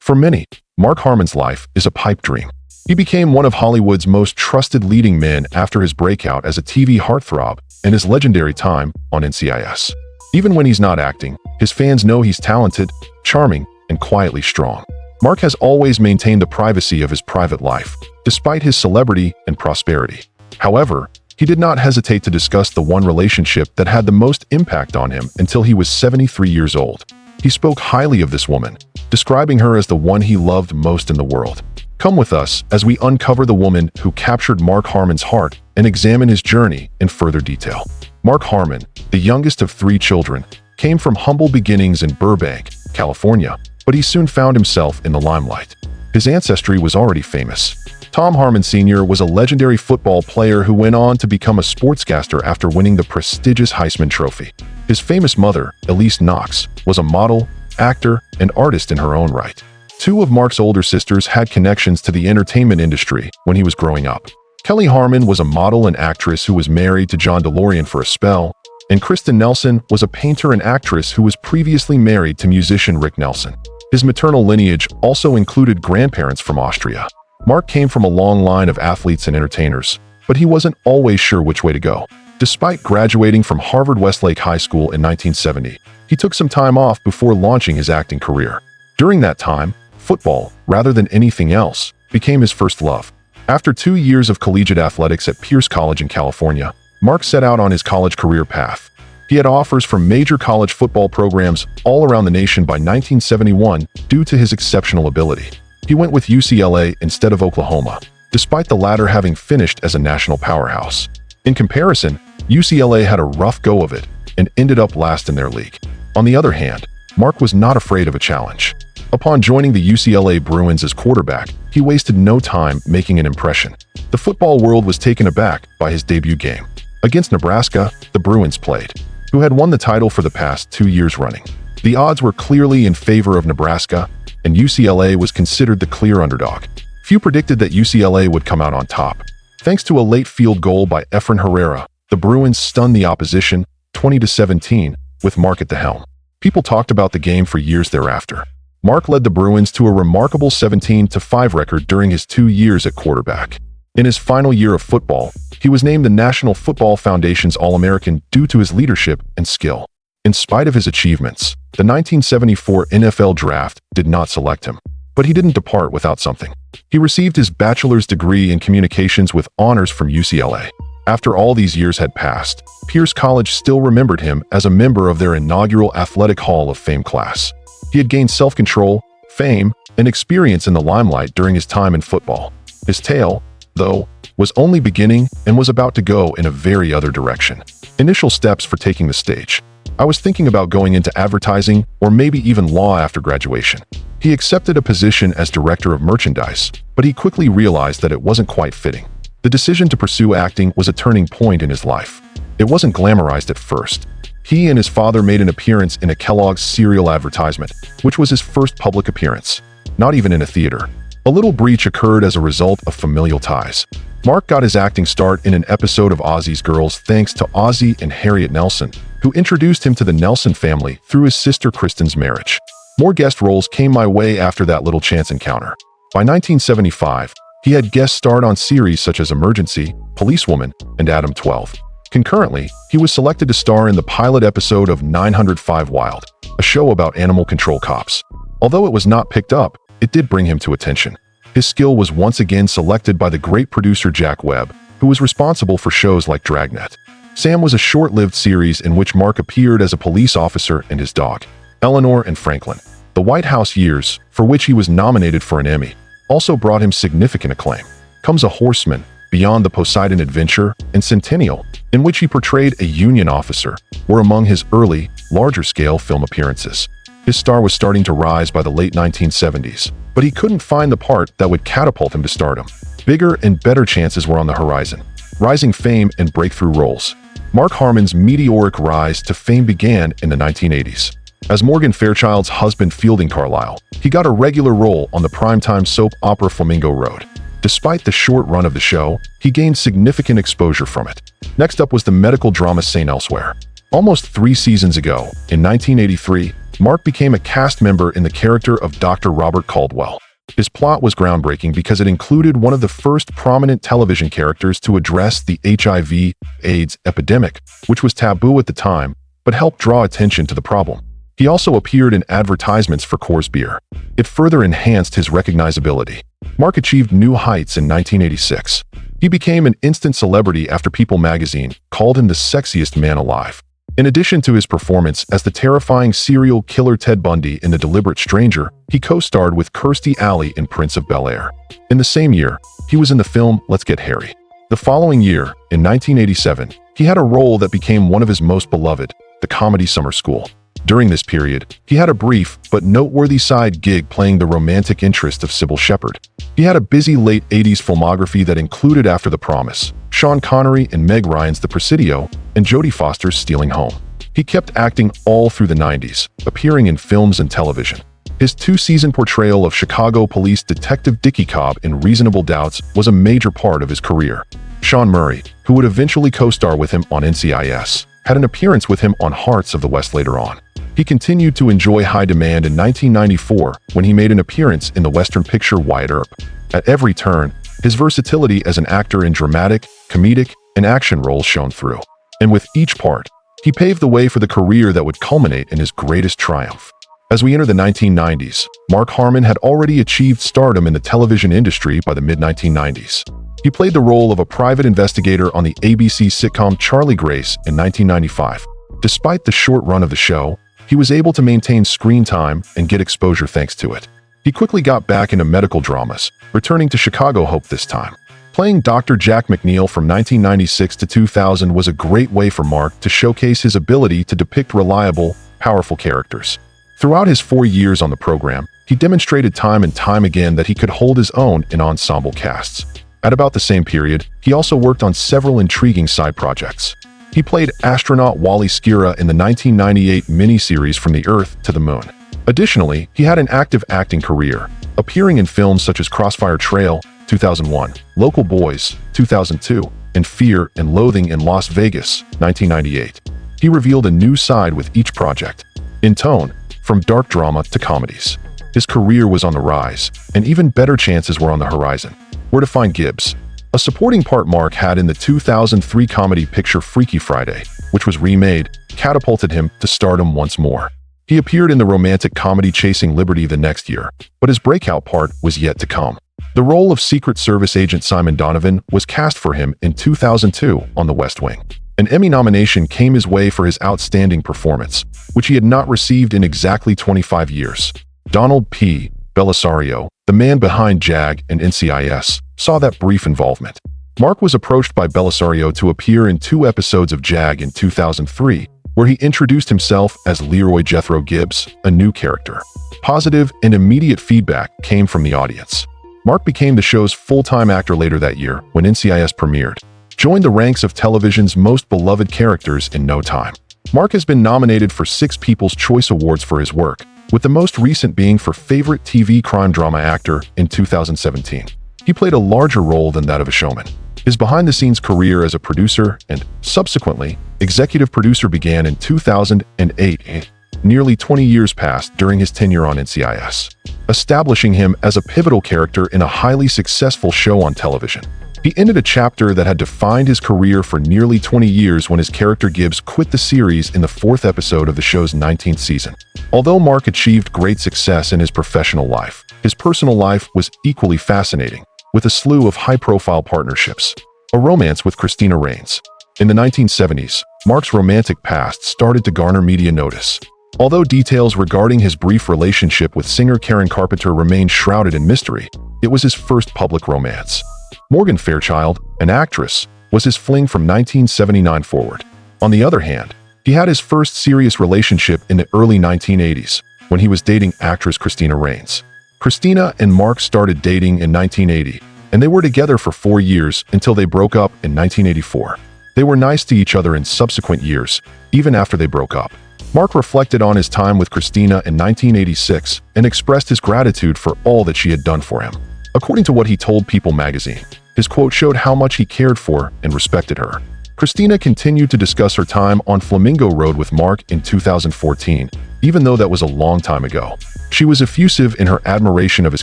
For many, Mark Harmon's life is a pipe dream. He became one of Hollywood's most trusted leading men after his breakout as a TV heartthrob and his legendary time on NCIS. Even when he's not acting, his fans know he's talented, charming, and quietly strong. Mark has always maintained the privacy of his private life, despite his celebrity and prosperity. However, he did not hesitate to discuss the one relationship that had the most impact on him until he was 73 years old. He spoke highly of this woman, describing her as the one he loved most in the world. Come with us as we uncover the woman who captured Mark Harmon's heart and examine his journey in further detail. Mark Harmon, the youngest of 3 children, came from humble beginnings in Burbank, California, but he soon found himself in the limelight. His ancestry was already famous. Tom Harmon Sr. was a legendary football player who went on to become a sportscaster after winning the prestigious Heisman Trophy. His famous mother, Elise Knox, was a model, actor, and artist in her own right. 2 of Mark's older sisters had connections to the entertainment industry when he was growing up. Kelly Harmon was a model and actress who was married to John DeLorean for a spell, and Kristen Nelson was a painter and actress who was previously married to musician Rick Nelson. His maternal lineage also included grandparents from Austria. Mark came from a long line of athletes and entertainers, but he wasn't always sure which way to go. Despite graduating from Harvard Westlake High School in 1970, he took some time off before launching his acting career. During that time, football, rather than anything else, became his first love. After 2 years of collegiate athletics at Pierce College in California, Mark set out on his college career path. He had offers from major college football programs all around the nation by 1971 due to his exceptional ability. He went with UCLA instead of Oklahoma, despite the latter having finished as a national powerhouse. In comparison, UCLA had a rough go of it and ended up last in their league. On the other hand, Mark was not afraid of a challenge. Upon joining the UCLA Bruins as quarterback, he wasted no time making an impression. The football world was taken aback by his debut game. Against Nebraska, the Bruins played, who had won the title for the past 2 years running. The odds were clearly in favor of Nebraska, and UCLA was considered the clear underdog. Few predicted that UCLA would come out on top. Thanks to a late field goal by Efrain Herrera, the Bruins stunned the opposition 20-17 with Mark at the helm. People talked about the game for years thereafter. Mark led the Bruins to a remarkable 17-5 record during his 2 years at quarterback. In his final year of football, he was named the National Football Foundation's All-American due to his leadership and skill. In spite of his achievements, the 1974 NFL Draft did not select him. But he didn't depart without something. He received his bachelor's degree in communications with honors from UCLA. After all these years had passed, Pierce College still remembered him as a member of their inaugural Athletic Hall of Fame class. He had gained self-control, fame, and experience in the limelight during his time in football. His tale, though, was only beginning and was about to go in a very other direction. Initial steps for taking the stage. I was thinking about going into advertising or maybe even law after graduation. He accepted a position as director of merchandise, but he quickly realized that it wasn't quite fitting. The decision to pursue acting was a turning point in his life. It wasn't glamorized at first. He and his father made an appearance in a Kellogg's cereal advertisement, which was his first public appearance, not even in a theater. A little breach occurred as a result of familial ties. Mark got his acting start in an episode of Ozzy's Girls thanks to Ozzy and Harriet Nelson, who introduced him to the Nelson family through his sister Kristen's marriage. More guest roles came my way after that little chance encounter. By 1975, he had guest starred on series such as Emergency, Policewoman, and Adam 12. Concurrently, he was selected to star in the pilot episode of 905 Wild, a show about animal control cops. Although it was not picked up, it did bring him to attention. His skill was once again selected by the great producer Jack Webb, who was responsible for shows like Dragnet. Sam was a short-lived series in which Mark appeared as a police officer and his dog, Eleanor and Franklin. The White House years, for which he was nominated for an Emmy, also brought him significant acclaim. Comes A Horseman, Beyond the Poseidon Adventure, and Centennial, in which he portrayed a Union officer, were among his early, larger-scale film appearances. His star was starting to rise by the late 1970s, but he couldn't find the part that would catapult him to stardom. Bigger and better chances were on the horizon. Rising fame and breakthrough roles. Mark Harmon's meteoric rise to fame began in the 1980s. As Morgan Fairchild's husband Fielding Carlisle, he got a regular role on the primetime soap opera Flamingo Road. Despite the short run of the show, he gained significant exposure from it. Next up was the medical drama St. Elsewhere. Almost 3 seasons ago, in 1983, Mark became a cast member in the character of Dr. Robert Caldwell. His plot was groundbreaking because it included one of the first prominent television characters to address the HIV/AIDS epidemic, which was taboo at the time, but helped draw attention to the problem. He also appeared in advertisements for Coors beer. It further enhanced his recognizability. Mark achieved new heights in 1986. He became an instant celebrity after People magazine called him the sexiest man alive. In addition to his performance as the terrifying serial killer Ted Bundy in The Deliberate Stranger, he co-starred with Kirstie Alley in Prince of Bel-Air. In the same year, he was in the film Let's Get Harry. The following year, in 1987, he had a role that became one of his most beloved, the comedy Summer School. During this period, he had a brief but noteworthy side gig playing the romantic interest of Sybil Shepherd. He had a busy late 80s filmography that included After the Promise, Sean Connery and Meg Ryan's The Presidio, and Jodie Foster's Stealing Home. He kept acting all through the 90s, appearing in films and television. His two-season portrayal of Chicago police detective Dickie Cobb in Reasonable Doubts was a major part of his career. Sean Murray, who would eventually co-star with him on NCIS, had an appearance with him on Hearts of the West later on. He continued to enjoy high demand in 1994 when he made an appearance in the Western picture Wyatt Earp. At every turn, his versatility as an actor in dramatic, comedic, and action roles shone through. And with each part, he paved the way for the career that would culminate in his greatest triumph. As we enter the 1990s, Mark Harmon had already achieved stardom in the television industry by the mid-1990s. He played the role of a private investigator on the ABC sitcom Charlie Grace in 1995. Despite the short run of the show, he was able to maintain screen time and get exposure thanks to it. He quickly got back into medical dramas, returning to Chicago Hope this time. Playing Dr. Jack McNeil from 1996 to 2000 was a great way for Mark to showcase his ability to depict reliable, powerful characters. Throughout his 4 years on the program, he demonstrated time and time again that he could hold his own in ensemble casts. At about the same period, he also worked on several intriguing side projects. He played astronaut Wally Schirra in the 1998 miniseries From the Earth to the Moon. Additionally, he had an active acting career, appearing in films such as Crossfire Trail, 2001, Local Boys, 2002, and Fear and Loathing in Las Vegas, 1998. He revealed a new side with each project. In tone, from dark drama to comedies. His career was on the rise, and even better chances were on the horizon. Where to find Gibbs? A supporting part Mark had in the 2003 comedy picture Freaky Friday, which was remade, catapulted him to stardom once more. He appeared in the romantic comedy Chasing Liberty the next year, but his breakout part was yet to come. The role of Secret Service agent Simon Donovan was cast for him in 2002 on The West Wing. An Emmy nomination came his way for his outstanding performance, which he had not received in exactly 25 years. Donald P. Bellisario, the man behind JAG and NCIS, saw that brief involvement. Mark was approached by Bellisario to appear in 2 episodes of JAG in 2003, where he introduced himself as Leroy Jethro Gibbs, a new character. Positive and immediate feedback came from the audience. Mark became the show's full-time actor later that year when NCIS premiered, joined the ranks of television's most beloved characters in no time. Mark has been nominated for 6 People's Choice Awards for his work, with the most recent being for Favorite TV Crime Drama Actor in 2017. He played a larger role than that of a showman. His behind-the-scenes career as a producer and, subsequently, executive producer began in 2008. Nearly 20 years passed during his tenure on NCIS, establishing him as a pivotal character in a highly successful show on television. He ended a chapter that had defined his career for nearly 20 years when his character Gibbs quit the series in the 4th episode of the show's 19th season. Although Mark achieved great success in his professional life, his personal life was equally fascinating, with a slew of high-profile partnerships. A romance with Christina Raines. In the 1970s, Mark's romantic past started to garner media notice. Although details regarding his brief relationship with singer Karen Carpenter remained shrouded in mystery, it was his first public romance. Morgan Fairchild, an actress, was his fling from 1979 forward. On the other hand, he had his first serious relationship in the early 1980s, when he was dating actress Christina Raines. Christina and Mark started dating in 1980, and they were together for 4 years until they broke up in 1984. They were nice to each other in subsequent years, even after they broke up. Mark reflected on his time with Christina in 1986 and expressed his gratitude for all that she had done for him. According to what he told People magazine, his quote showed how much he cared for and respected her. Christina continued to discuss her time on Flamingo Road with Mark in 2014, even though that was a long time ago. She was effusive in her admiration of his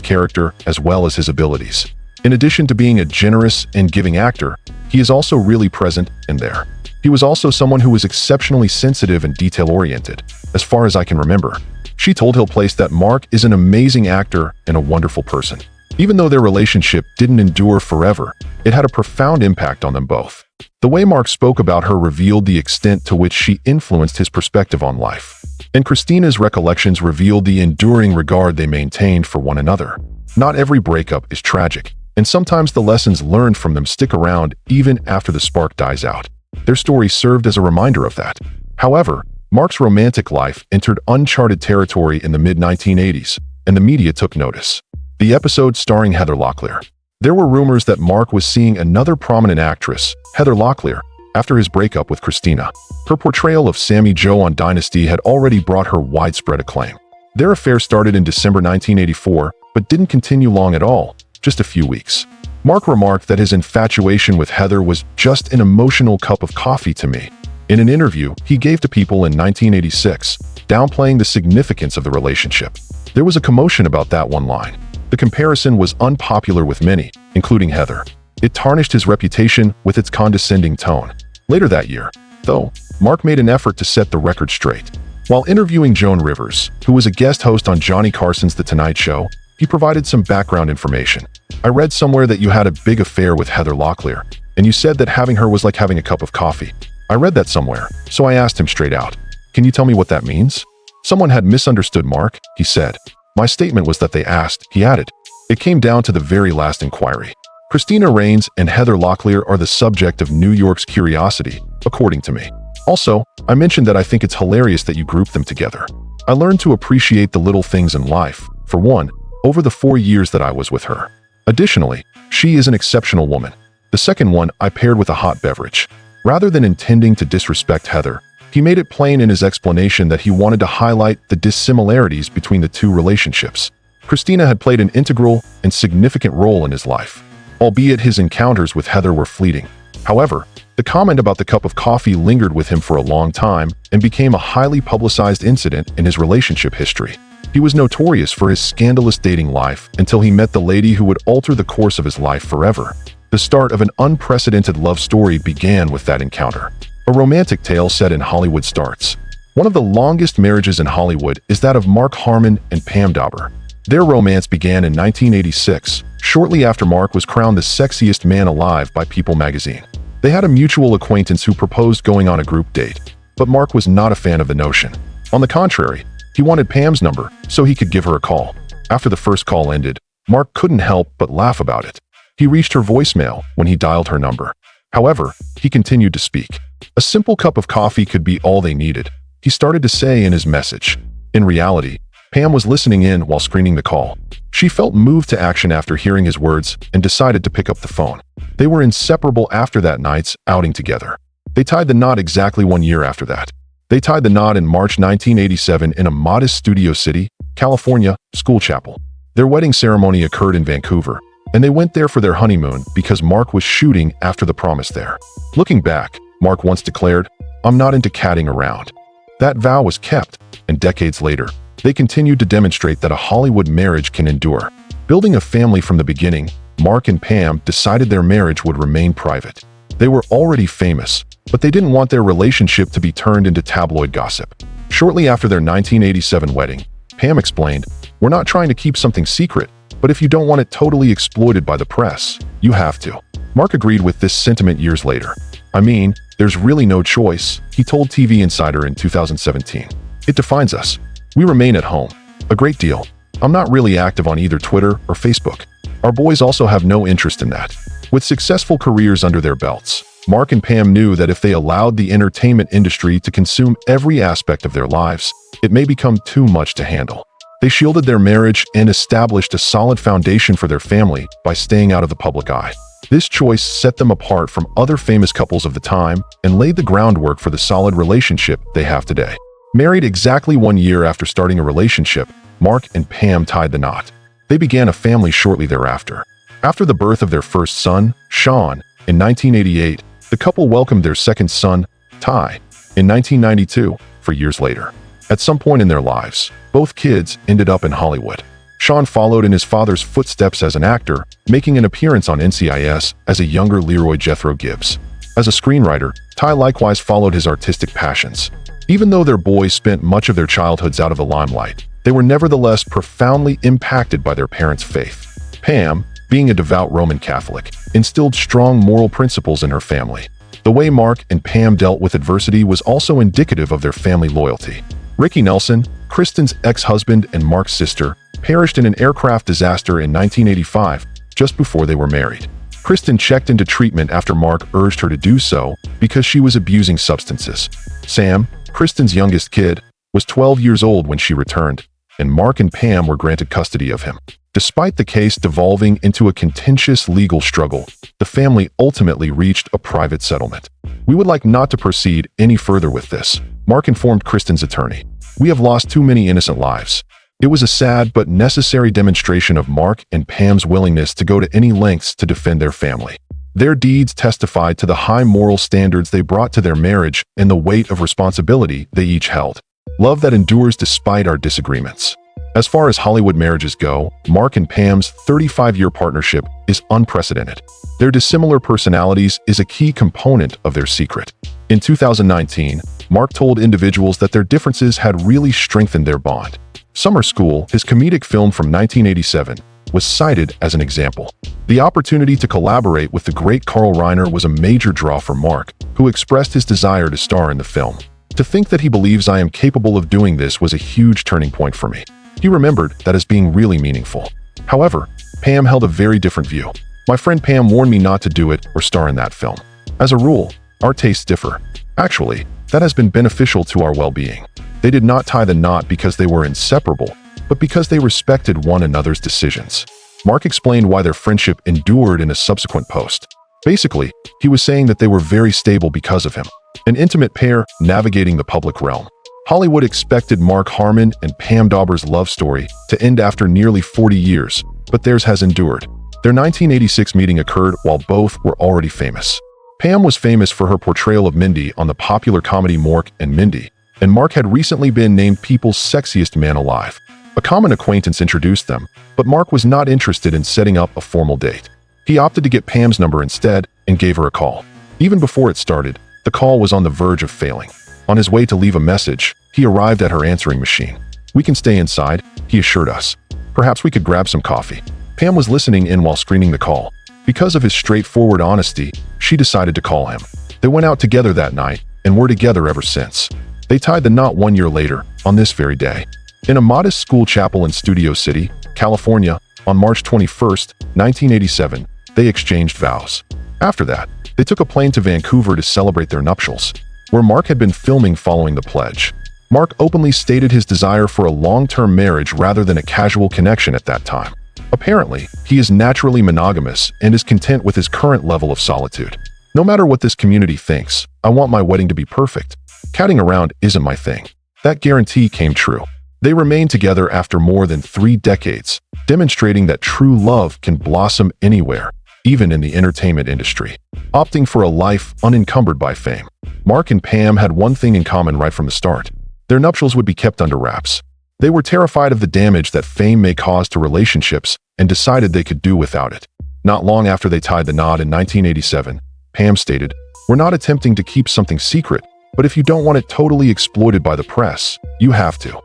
character as well as his abilities. In addition to being a generous and giving actor, he is also really present and there. He was also someone who was exceptionally sensitive and detail-oriented, as far as I can remember. She told Hill Place that Mark is an amazing actor and a wonderful person. Even though their relationship didn't endure forever, it had a profound impact on them both. The way Mark spoke about her revealed the extent to which she influenced his perspective on life. And Christina's recollections revealed the enduring regard they maintained for one another. Not every breakup is tragic, and sometimes the lessons learned from them stick around even after the spark dies out. Their story served as a reminder of that. However, Mark's romantic life entered uncharted territory in the mid-1980s, and the media took notice. The episode starring Heather Locklear. There were rumors that Mark was seeing another prominent actress, Heather Locklear, after his breakup with Christina. Her portrayal of Sammy Jo on Dynasty had already brought her widespread acclaim. Their affair started in December 1984, but didn't continue long at all, just a few weeks. Mark remarked that his infatuation with Heather was just an emotional cup of coffee to me. In an interview he gave to People in 1986, downplaying the significance of the relationship. There was a commotion about that one line. The comparison was unpopular with many, including Heather. It tarnished his reputation with its condescending tone. Later that year, though, Mark made an effort to set the record straight. While interviewing Joan Rivers, who was a guest host on Johnny Carson's The Tonight Show, he provided some background information. I read somewhere that you had a big affair with Heather Locklear, and you said that having her was like having a cup of coffee. I read that somewhere, so I asked him straight out, "Can you tell me what that means?" Someone had misunderstood Mark, he said. My statement was that they asked, he added. It came down to the very last inquiry. Christina Raines and Heather Locklear are the subject of New York's curiosity, according to me. Also, I mentioned that I think it's hilarious that you grouped them together. I learned to appreciate the little things in life, for one, over the 4 years that I was with her. Additionally, she is an exceptional woman. The second one I paired with a hot beverage. Rather than intending to disrespect Heather, he made it plain in his explanation that he wanted to highlight the dissimilarities between the two relationships. Christina had played an integral and significant role in his life, albeit his encounters with Heather were fleeting. However, the comment about the cup of coffee lingered with him for a long time and became a highly publicized incident in his relationship history. He was notorious for his scandalous dating life until he met the lady who would alter the course of his life forever. The start of an unprecedented love story began with that encounter. A romantic tale set in Hollywood starts. One of the longest marriages in Hollywood is that of Mark Harmon and Pam Dauber. Their romance began in 1986, shortly after Mark was crowned the sexiest man alive by People magazine. They had a mutual acquaintance who proposed going on a group date, but Mark was not a fan of the notion. On the contrary, he wanted Pam's number so he could give her a call. After the first call ended, Mark couldn't help but laugh about it. He reached her voicemail when he dialed her number. However, he continued to speak. A simple cup of coffee could be all they needed, he started to say in his message. In reality, Pam was listening in while screening the call. She felt moved to action after hearing his words and decided to pick up the phone. They were inseparable after that night's outing together. They tied the knot exactly 1 year after that. They tied the knot in March 1987 in a modest Studio City, California, school chapel. Their wedding ceremony occurred in Vancouver, and they went there for their honeymoon because Mark was shooting after the promise there. Looking back, Mark once declared, "I'm not into catting around." That vow was kept, and decades later, they continued to demonstrate that a Hollywood marriage can endure. Building a family from the beginning, Mark and Pam decided their marriage would remain private. They were already famous, but they didn't want their relationship to be turned into tabloid gossip. Shortly after their 1987 wedding, Pam explained, "We're not trying to keep something secret, but if you don't want it totally exploited by the press, you have to." Mark agreed with this sentiment years later. "I mean, there's really no choice," he told TV Insider in 2017. "It defines us. We remain at home. A great deal. I'm not really active on either Twitter or Facebook. Our boys also have no interest in that." With successful careers under their belts, Mark and Pam knew that if they allowed the entertainment industry to consume every aspect of their lives, it may become too much to handle. They shielded their marriage and established a solid foundation for their family by staying out of the public eye. This choice set them apart from other famous couples of the time and laid the groundwork for the solid relationship they have today. Married exactly 1 year after starting a relationship, Mark and Pam tied the knot. They began a family shortly thereafter. After the birth of their first son, Sean, in 1988, the couple welcomed their second son, Ty, in 1992, 4 years later. At some point in their lives, both kids ended up in Hollywood. Sean followed in his father's footsteps as an actor, making an appearance on NCIS as a younger Leroy Jethro Gibbs. As a screenwriter, Ty likewise followed his artistic passions. Even though their boys spent much of their childhoods out of the limelight, they were nevertheless profoundly impacted by their parents' faith. Pam, being a devout Roman Catholic, instilled strong moral principles in her family. The way Mark and Pam dealt with adversity was also indicative of their family loyalty. Ricky Nelson, Kristen's ex-husband and Mark's sister, perished in an aircraft disaster in 1985, just before they were married. Kristen checked into treatment after Mark urged her to do so because she was abusing substances. Sam, Kristen's youngest kid, was 12 years old when she returned, and Mark and Pam were granted custody of him. Despite the case devolving into a contentious legal struggle, the family ultimately reached a private settlement. "We would like not to proceed any further with this," Mark informed Kristen's attorney. "We have lost too many innocent lives." It was a sad but necessary demonstration of Mark and Pam's willingness to go to any lengths to defend their family. Their deeds testified to the high moral standards they brought to their marriage and the weight of responsibility they each held. Love that endures despite our disagreements. As far as Hollywood marriages go, Mark and Pam's 35-year partnership is unprecedented. Their dissimilar personalities is a key component of their secret. In 2019, Mark told individuals that their differences had really strengthened their bond. Summer School, his comedic film from 1987, was cited as an example. The opportunity to collaborate with the great Carl Reiner was a major draw for Mark, who expressed his desire to star in the film. "To think that he believes I am capable of doing this was a huge turning point for me." He remembered that as being really meaningful. However, Pam held a very different view. "My friend Pam warned me not to do it or star in that film. As a rule, our tastes differ. Actually, that has been beneficial to our well-being." They did not tie the knot because they were inseparable, but because they respected one another's decisions. Mark explained why their friendship endured in a subsequent post. Basically, he was saying that they were very stable because of him. An intimate pair navigating the public realm. Hollywood expected Mark Harmon and Pam Dauber's love story to end after nearly 40 years, but theirs has endured. Their 1986 meeting occurred while both were already famous. Pam was famous for her portrayal of Mindy on the popular comedy Mork and Mindy, and Mark had recently been named People's Sexiest Man Alive. A common acquaintance introduced them, but Mark was not interested in setting up a formal date. He opted to get Pam's number instead and gave her a call. Even before it started, the call was on the verge of failing. On his way to leave a message, he arrived at her answering machine. "We can stay inside," he assured us. "Perhaps we could grab some coffee." Pam was listening in while screening the call. Because of his straightforward honesty, she decided to call him. They went out together that night and were together ever since. They tied the knot 1 year later, on this very day. In a modest school chapel in Studio City, California, on March 21, 1987, they exchanged vows. After that, they took a plane to Vancouver to celebrate their nuptials, where Mark had been filming following the pledge. Mark openly stated his desire for a long-term marriage rather than a casual connection at that time. Apparently, he is naturally monogamous and is content with his current level of solitude. "No matter what this community thinks, I want my wedding to be perfect. Catting around isn't my thing." That guarantee came true. They remained together after more than 3 decades, demonstrating that true love can blossom anywhere, even in the entertainment industry. Opting for a life unencumbered by fame. Mark and Pam had one thing in common right from the start. Their nuptials would be kept under wraps. They were terrified of the damage that fame may cause to relationships and decided they could do without it. Not long after they tied the knot in 1987, Pam stated, "We're not attempting to keep something secret, but if you don't want it totally exploited by the press, you have to."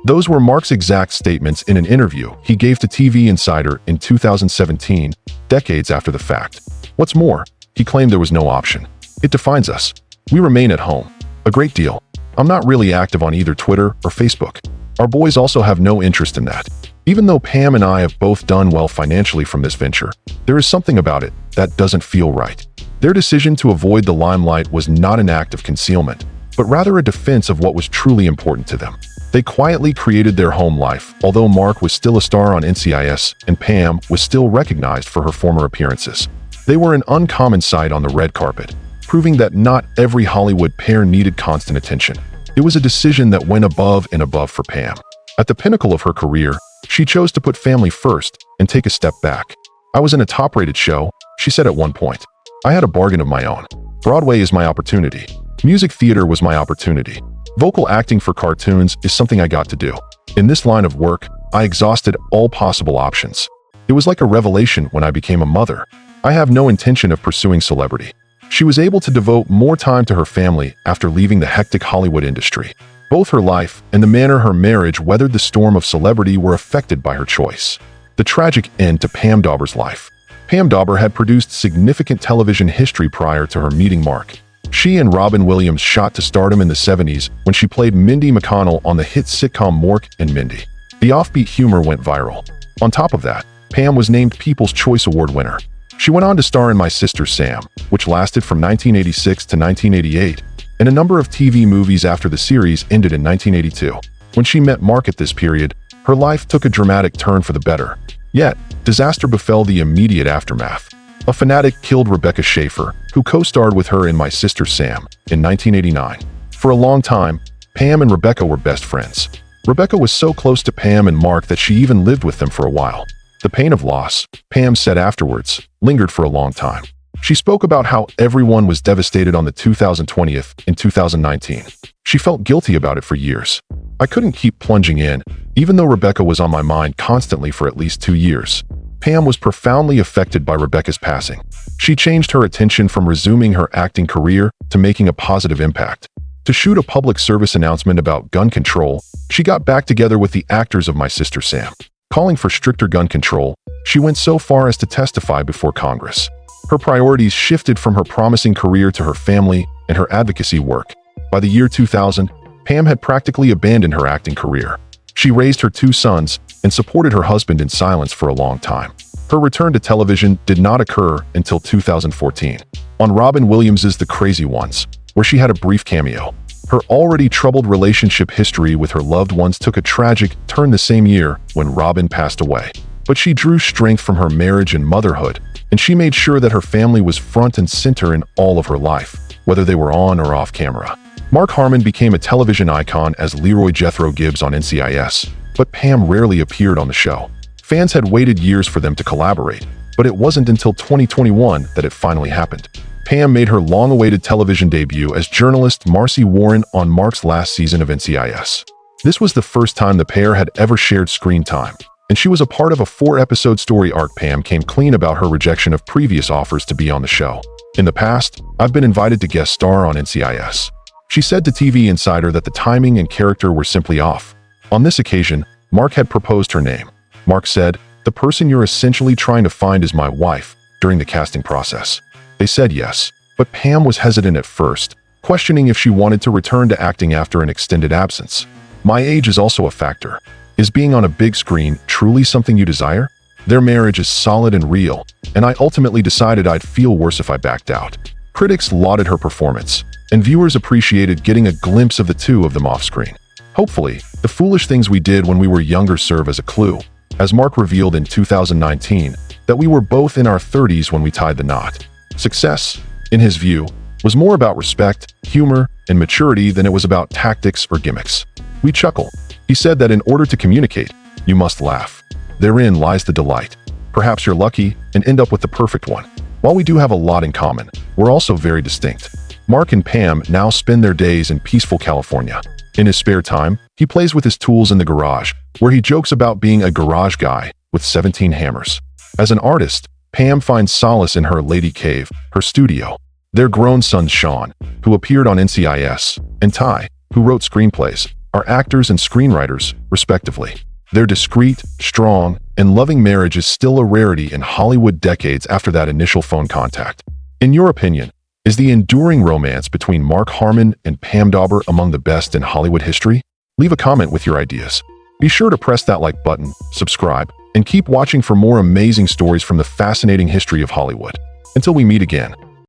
Those were Mark's exact statements in an interview he gave to TV Insider in 2017, decades after the fact. What's more, he claimed there was no option. "It defines us. We remain at home. A great deal. I'm not really active on either Twitter or Facebook. Our boys also have no interest in that. Even though Pam and I have both done well financially from this venture, there is something about it that doesn't feel right." Their decision to avoid the limelight was not an act of concealment, but rather a defense of what was truly important to them. They quietly created their home life, although Mark was still a star on NCIS and Pam was still recognized for her former appearances. They were an uncommon sight on the red carpet, proving that not every Hollywood pair needed constant attention. It was a decision that went above and above for Pam. At the pinnacle of her career, she chose to put family first and take a step back. "I was in a top-rated show," she said at one point. "I had a bargain of my own. Broadway is my opportunity. Music theater was my opportunity. Vocal acting for cartoons is something I got to do. In this line of work, I exhausted all possible options. It was like a revelation when I became a mother. I have no intention of pursuing celebrity. She was able to devote more time to her family after leaving the hectic Hollywood industry. Both her life and the manner her marriage weathered the storm of celebrity were affected by her choice. The tragic end to Pam Dawber's life. Pam Dawber had produced significant television history prior to her meeting Mark. She and Robin Williams shot to stardom in the 70s when she played Mindy McConnell on the hit sitcom Mork and Mindy. The offbeat humor went viral. On top of that, Pam was named People's Choice Award winner. She went on to star in My Sister Sam, which lasted from 1986 to 1988, and a number of TV movies after the series ended in 1982. When she met Mark at this period, her life took a dramatic turn for the better. Yet, disaster befell the immediate aftermath. A fanatic killed Rebecca Schaeffer, who co-starred with her in My Sister Sam, in 1989. For a long time, Pam and Rebecca were best friends. Rebecca was so close to Pam and Mark that she even lived with them for a while. The pain of loss, Pam said afterwards, lingered for a long time. She spoke about how everyone was devastated on the 2020th in 2019. She felt guilty about it for years. I couldn't keep plunging in, even though Rebecca was on my mind constantly for at least 2 years. Pam was profoundly affected by Rebecca's passing. She changed her attention from resuming her acting career to making a positive impact. To shoot a public service announcement about gun control, she got back together with the actors of My Sister Sam. Calling for stricter gun control, she went so far as to testify before Congress. Her priorities shifted from her promising career to her family and her advocacy work. By the year 2000, Pam had practically abandoned her acting career. She raised her 2 sons and supported her husband in silence for a long time. Her return to television did not occur until 2014, on Robin Williams' The Crazy Ones, where she had a brief cameo. Her already troubled relationship history with her loved ones took a tragic turn the same year when Robin passed away. But she drew strength from her marriage and motherhood, and she made sure that her family was front and center in all of her life, whether they were on or off camera. Mark Harmon became a television icon as Leroy Jethro Gibbs on NCIS, but Pam rarely appeared on the show. Fans had waited years for them to collaborate, but it wasn't until 2021 that it finally happened. Pam made her long-awaited television debut as journalist Marcy Warren on Mark's last season of NCIS. This was the first time the pair had ever shared screen time, and she was a part of a 4-episode story arc. Pam came clean about her rejection of previous offers to be on the show. In the past, I've been invited to guest star on NCIS. She said to TV Insider that the timing and character were simply off. On this occasion, Mark had proposed her name. Mark said, "The person you're essentially trying to find is my wife," during the casting process. They said yes, but Pam was hesitant at first, questioning if she wanted to return to acting after an extended absence. "My age is also a factor. Is being on a big screen truly something you desire? Their marriage is solid and real, and I ultimately decided I'd feel worse if I backed out." Critics lauded her performance, and viewers appreciated getting a glimpse of the two of them off-screen. Hopefully, the foolish things we did when we were younger serve as a clue, as Mark revealed in 2019 that we were both in our 30s when we tied the knot. Success, in his view, was more about respect, humor, and maturity than it was about tactics or gimmicks. "We chuckle." He said that in order to communicate, you must laugh. Therein lies the delight. Perhaps you're lucky and end up with the perfect one. While we do have a lot in common, we're also very distinct. Mark and Pam now spend their days in peaceful California. In his spare time, he plays with his tools in the garage, where he jokes about being a garage guy with 17 hammers. As an artist, Pam finds solace in her lady cave, her studio. Their grown sons Sean, who appeared on NCIS, and Ty, who wrote screenplays, are actors and screenwriters, respectively. Their discreet, strong, and loving marriage is still a rarity in Hollywood decades after that initial phone contact. In your opinion, is the enduring romance between Mark Harmon and Pam Dawber among the best in Hollywood history? Leave a comment with your ideas. Be sure to press that like button, subscribe, and keep watching for more amazing stories from the fascinating history of Hollywood. Until we meet again.